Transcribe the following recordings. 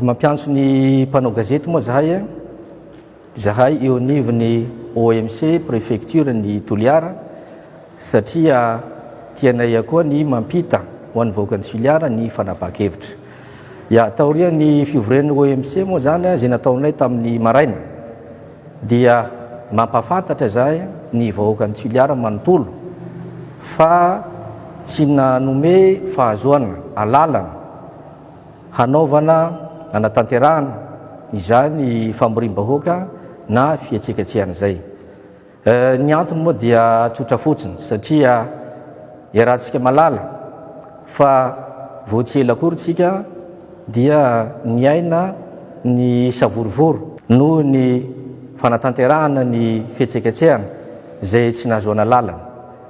Mampiantso ny mpanao gazety moa zahay eo anivon'ny OMC préfecture ny Toliara satria tianay koa ny mampita ho an'ny vahoakan'ny Toliara ny fanapahan-kevitra. Taoria ny fivoren'ny OMC moa zany zay nataonay tamin'ny maraina dia mampafantatra zahay ny vahoakan'ny Toliara manontolo fa tsy nanome fahazoana alalana hanaovana anatanterahana izany famorim-bahoaka na fihetseketsehana zay. Ny antony moa dia tsotra fotsiny satria iarahantsika malala fa vao tsy ela akory tsika dia niaina ny savorivory noho ny fanatanterahana ny fihetseketsehana zay tsy nahazoana lalana.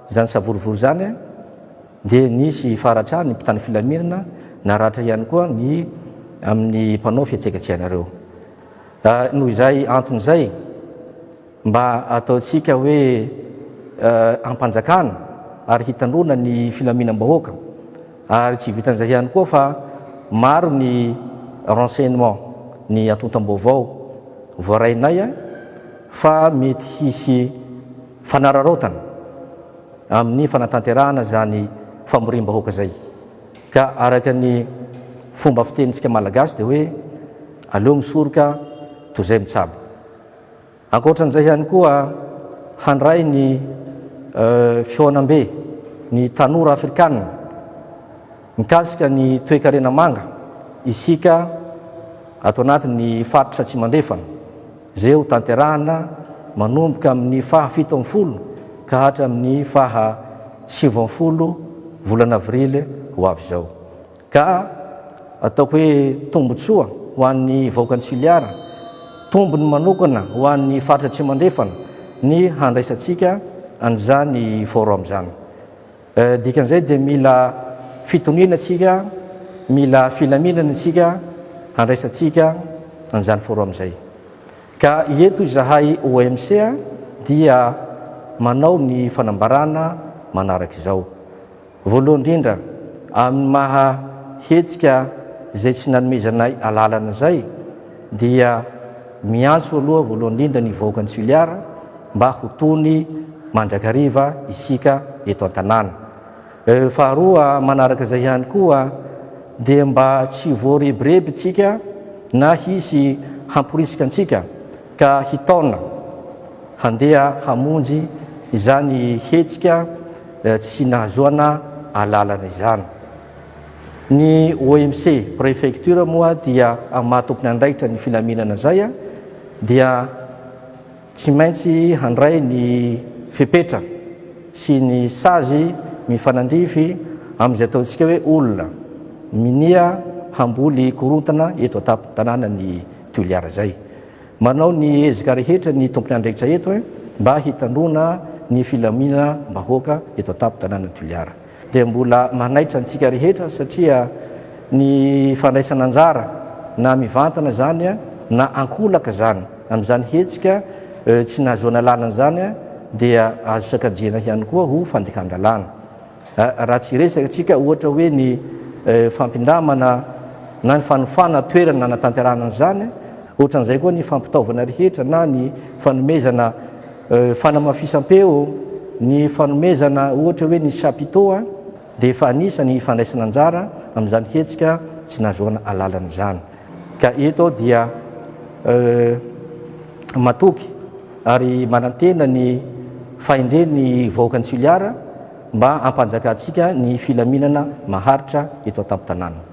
Zany savorivory zany dia nisy faratra ny mpitany filaminana naratra ihany koa ny amin'ny mpanao fihetseketsehana reo. Noho izay antony zay mba ataotsika hoe ampanjakana ary hitandrona ny filaminam-bahoaka ary tsy vitan'izay ihany koa fa maro ny renseignement ny atontam-baovao voarainay fa mety hisy fanararaotana amin'ny fanatanterahana zany famorim-bahoaka zay. Ka araka ny fomba fitenitsika malagasy dia hoe aleo misoroka toy izay mitsabo. Ankoatran'izay ihany koa handray ny fihaonam-be ny tanora afrikanina mikasika ny toe-karena manga isika ato anatin'ny faritra tsy mandrefana zay ho tanterahana manomboka amin'ny faha 17 ka hatra amin'ny faha 19 volana avrily ho avy zao. Ka ataoko hoe tombotsoa ho an'ny vahoakan'ny Toliara, tombony manokana ho an'ny faritra tsy mandrefana ny handraisantsika an'izany forum zany. Dikan'izay dia mila fitoniana tsika, mila filaminana tsika handraisantsika an'izany forum zay. Ka eto zahay OMC dia manao ny fanambarana manaraka izao. Voalohany indrindra amin'ny maha hetsika zay tsy nanomezanay alalana zay dia miantso aloha voalohany indrindra ny vahoakan'ny Toliara mba ho tony mandrakariva isika eto an-tanàna. Faharoa manaraka zay ihany koa dia mba tsy voarebireby tsika na hisy hamporisika antsika ka hitaona handeha hamonjy izany hetsika tsy nahazoana alalana izany. Ny OMC préfecture moa dia mahatompony andraikitra ny filaminana zay dia tsy maintsy handray ny fepetra sy ny sazy mifanandrify amin'izay ataontsika hoe olona minia hamboly korontana eto an-tanàna ny Toliara zay. Manao ny ezika rehetra ny tompony andraikitra eto mba hitandrona ny filaminana bahoaka eto an-tanàna Toliara. Dia mbola manaitra antsika rehetra satria ny fandraisana anjara na mivantana zany na ankolaka zany amin'izany hetsika tsy nahazoana lalana zany dia azo sakajena ihany koa ho fandekan-dalàna. Raha tsy resaka atsika ohatra hoe ny fampindamana na ny fanofana toerana natanterahana zany, ohatran'izay koa ny fampitaovana rehetra na ny fanomezana fanamafisam-peo, ny fanomezana ohatra hoe ny chapiteau dia efa anisany fandraisana anjara amin'izany hetsika tsy nahazoana alalana zany. Ka eto dia matoky ary manantena ny fahendren'ny vahoakan'ny Toliara mba hampanjakantsika ny filaminana maharitra eto an-tanàna.